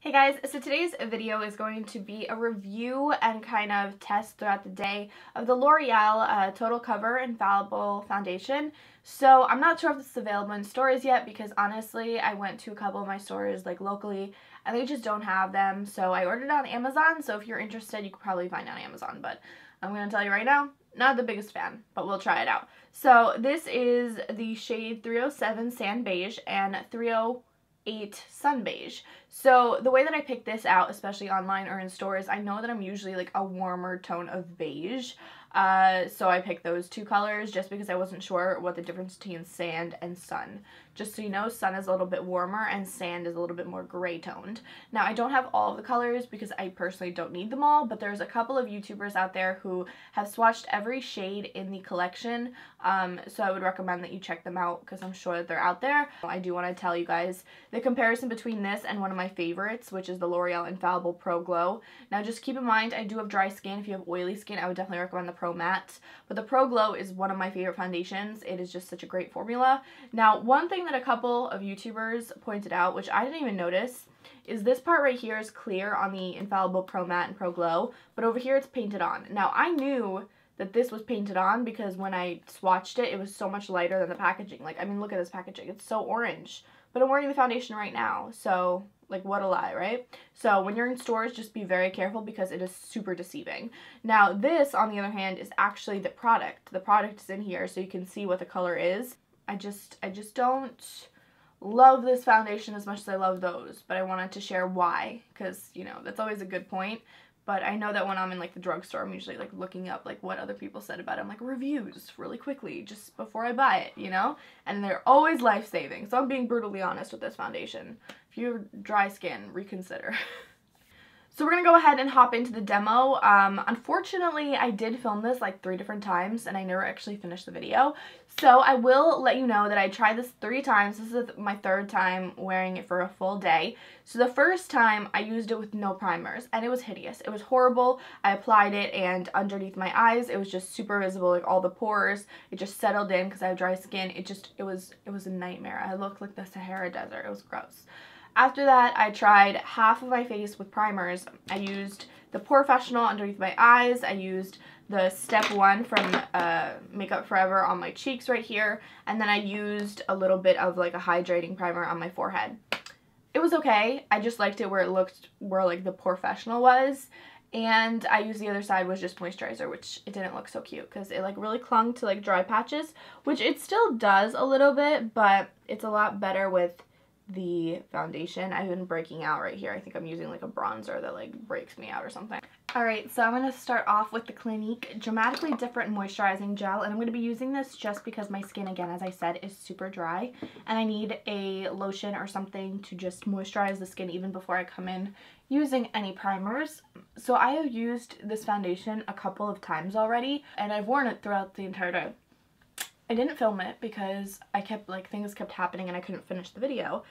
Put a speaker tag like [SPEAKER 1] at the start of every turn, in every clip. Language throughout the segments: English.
[SPEAKER 1] Hey guys, so today's video is going to be a review and kind of test throughout the day of the L'Oreal Total Cover Infallible Foundation. So I'm not sure if this is available in stores yet because honestly I went to a couple of my stores like locally and they just don't have them. So I ordered it on Amazon, so if you're interested you could probably find it on Amazon, but I'm going to tell you right now, not the biggest fan, but we'll try it out. So this is the shade 307 Sand Beige and 308 Sun Beige. So the way that I pick this out, especially online or in stores, I know that I'm usually like a warmer tone of beige. So I picked those two colors just because I wasn't sure what the difference between sand and sun. Just so you know, sun is a little bit warmer and sand is a little bit more gray toned. Now I don't have all of the colors because I personally don't need them all, but there's a couple of YouTubers out there who have swatched every shade in the collection. So I would recommend that you check them out because I'm sure that they're out there. I do want to tell you guys the comparison between this and one of my favorites, which is the L'Oreal Infallible Pro Glow. Now just keep in mind, I do have dry skin. If you have oily skin, I would definitely recommend the Pro Matte. But the Pro Glow is one of my favorite foundations. It is just such a great formula. Now, one thing that a couple of YouTubers pointed out, which I didn't even notice, is this part right here is clear on the Infallible Pro Matte and Pro Glow, but over here it's painted on. Now, I knew that this was painted on because when I swatched it, it was so much lighter than the packaging. Like, I mean, look at this packaging. It's so orange. But I'm wearing the foundation right now, so like what a lie, right? So when you're in stores, just be very careful because it is super deceiving. Now this, on the other hand, is actually the product. The product is in here so you can see what the color is. I just don't love this foundation as much as I love those, but I wanted to share why because, you know, that's always a good point. But I know that when I'm in like the drugstore, I'm usually like looking up like what other people said about it. I'm like reviews really quickly just before I buy it, you know? And they're always life-saving. So I'm being brutally honest with this foundation. If you have dry skin, reconsider. So we're going to go ahead and hop into the demo. Unfortunately, I did film this like 3 different times and I never actually finished the video. So I will let you know that I tried this 3 times. This is my 3rd time wearing it for a full day. So the first time I used it with no primers and it was hideous. It was horrible. I applied it and underneath my eyes it was just super visible, like all the pores. It just settled in because I have dry skin. It was a nightmare. I looked like the Sahara Desert. It was gross. After that, I tried half of my face with primers. I used the Porefessional underneath my eyes. I used the Step 1 from Makeup Forever on my cheeks right here. And then I used a little bit of like a hydrating primer on my forehead. It was okay. I just liked it where it looked where like the Porefessional was. And I used the other side was just moisturizer, which it didn't look so cute because it like really clung to like dry patches, which it still does a little bit, but it's a lot better with the foundation. I've been breaking out right here. I think I'm using like a bronzer that like breaks me out or something. Alright, so I'm going to start off with the Clinique Dramatically Different Moisturizing Gel, and I'm going to be using this just because my skin, again, as I said, is super dry, and I need a lotion or something to just moisturize the skin even before I come in using any primers. So I have used this foundation a couple of times already, and I've worn it throughout the entire day. I didn't film it because I kept, like, things kept happening and I couldn't finish the video,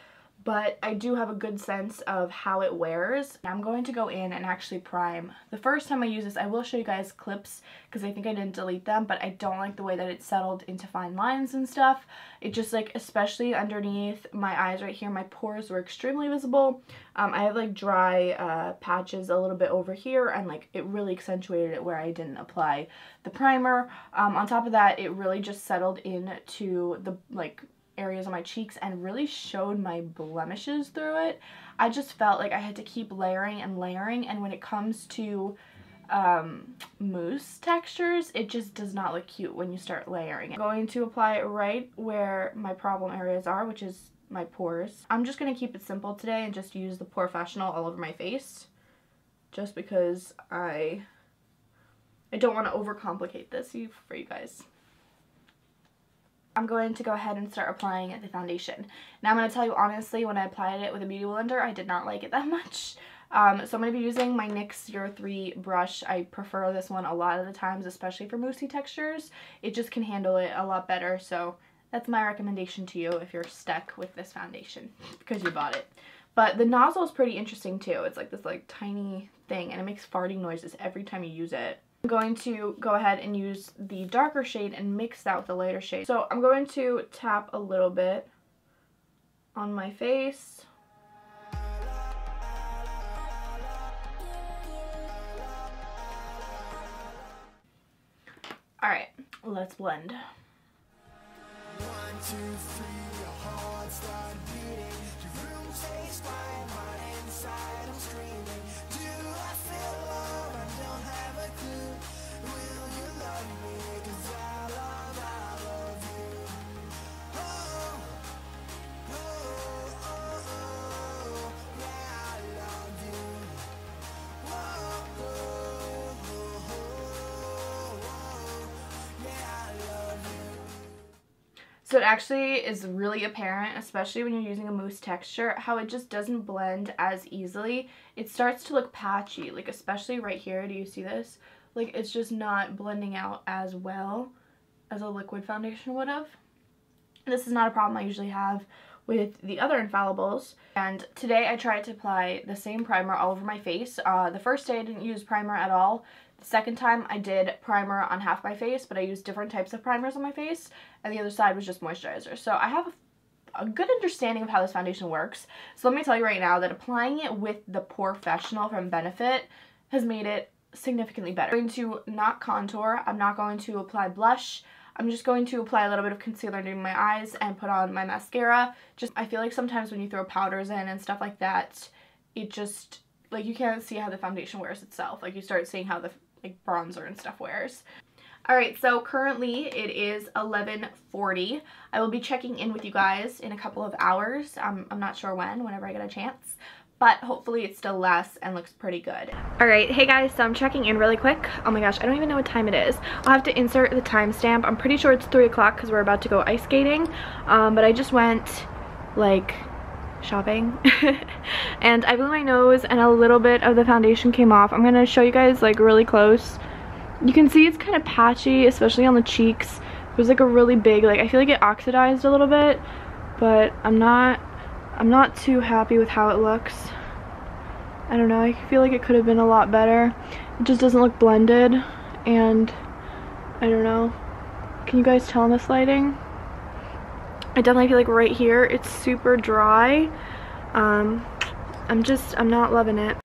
[SPEAKER 1] but I do have a good sense of how it wears. I'm going to go in and actually prime. The first time I use this, I will show you guys clips because I think I didn't delete them, but I don't like the way that it settled into fine lines and stuff. It just like, especially underneath my eyes right here, my pores were extremely visible. I have like dry patches a little bit over here and like it really accentuated it where I didn't apply the primer. On top of that, it really just settled into the like areas on my cheeks and really showed my blemishes through it. I just felt like I had to keep layering and layering, and when it comes to mousse textures, it just does not look cute when you start layering it. I'm going to apply it right where my problem areas are, which is my pores. I'm just going to keep it simple today and just use the Porefessional all over my face just because I don't want to overcomplicate this for you guys. I'm going to go ahead and start applying the foundation. Now I'm going to tell you honestly, when I applied it with a beauty blender, I did not like it that much. So I'm going to be using my NYX 03 brush. I prefer this one a lot of the times, especially for moussey textures. It just can handle it a lot better, so that's my recommendation to you if you're stuck with this foundation because you bought it. But the nozzle is pretty interesting too. It's like this like tiny thing and it makes farting noises every time you use it. I'm going to go ahead and use the darker shade and mix that with the lighter shade. So I'm going to tap a little bit on my face. Alright, let's blend.
[SPEAKER 2] 1, 2, 3, your heart start beating. Your room stays quiet, my inside I'm screaming. Do I feel love? I don't have a clue. Will you love me? 'Cause I love you. Oh, oh, oh, oh, yeah, I love you. Whoa, oh, oh, oh, oh, yeah, I love you.
[SPEAKER 1] So it actually is really apparent, especially when you're using a mousse texture, how it just doesn't blend as easily. It starts to look patchy, like especially right here. Do you see this? Like it's just not blending out as well as a liquid foundation would have. This is not a problem I usually have with the other Infallibles. And today I tried to apply the same primer all over my face. The first day I didn't use primer at all. The second time I did primer on half my face, but I used different types of primers on my face, and the other side was just moisturizer. So I have a good understanding of how this foundation works. So let me tell you right now that applying it with the Porefessional from Benefit has made it significantly better. I'm going to not contour. I'm not going to apply blush. I'm just going to apply a little bit of concealer under my eyes and put on my mascara. I feel like sometimes when you throw powders in and stuff like that, it just, like, you can't see how the foundation wears itself. Like, you start seeing how the bronzer and stuff wears. Alright, so currently it is 11:40. I will be checking in with you guys in a couple of hours. I'm not sure when, whenever I get a chance. But hopefully it still lasts and looks pretty good. Alright, hey guys, so I'm checking in really quick. Oh my gosh, I don't even know what time it is. I'll have to insert the timestamp. I'm pretty sure it's 3 o'clock because we're about to go ice skating. But I just went, like, shopping. And I blew my nose and a little bit of the foundation came off. I'm going to show you guys, like, really close. You can see it's kind of patchy, especially on the cheeks. There's, like, a really big, like, I feel like it oxidized a little bit. But I'm not too happy with how it looks. I don't know, I feel like it could have been a lot better. It just doesn't look blended, and I don't know. Can you guys tell in this lighting? I definitely feel like right here it's super dry. I'm not loving it.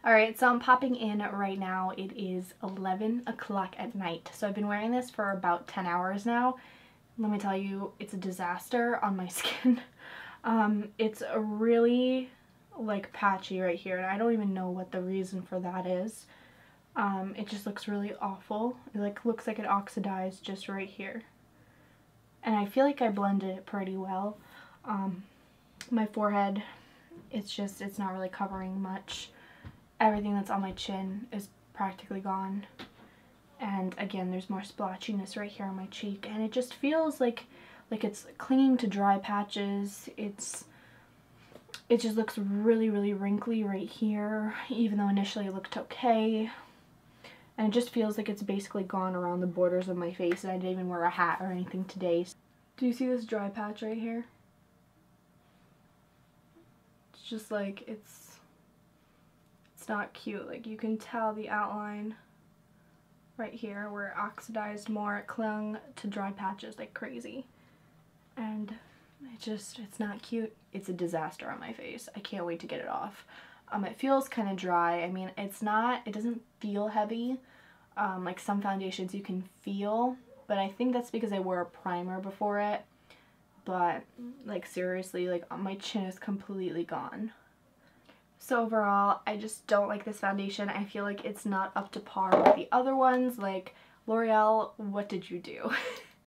[SPEAKER 1] Alright, so I'm popping in right now. It is 11 o'clock at night. So I've been wearing this for about 10 hours now. Let me tell you, it's a disaster on my skin. It's a really, like, patchy right here, and I don't even know what the reason for that is. It just looks really awful. It, like, looks like it oxidized just right here. And I feel like I blended it pretty well. My forehead, it's not really covering much. Everything that's on my chin is practically gone. And again, there's more splotchiness right here on my cheek, and it just feels like it's clinging to dry patches. It just looks really, really wrinkly right here, even though initially it looked okay. And it just feels like it's basically gone around the borders of my face, and I didn't even wear a hat or anything today. Do you see this dry patch right here? It's just like, it's not cute. Like, you can tell the outline right here where it oxidized more. It clung to dry patches like crazy. And it's not cute. It's a disaster on my face. I can't wait to get it off. It feels kind of dry. I mean, it doesn't feel heavy. Like some foundations you can feel, but I think that's because I wore a primer before it. But, like, seriously, like, my chin is completely gone. So overall, I just don't like this foundation. I feel like it's not up to par with the other ones. Like, L'Oreal, what did you do?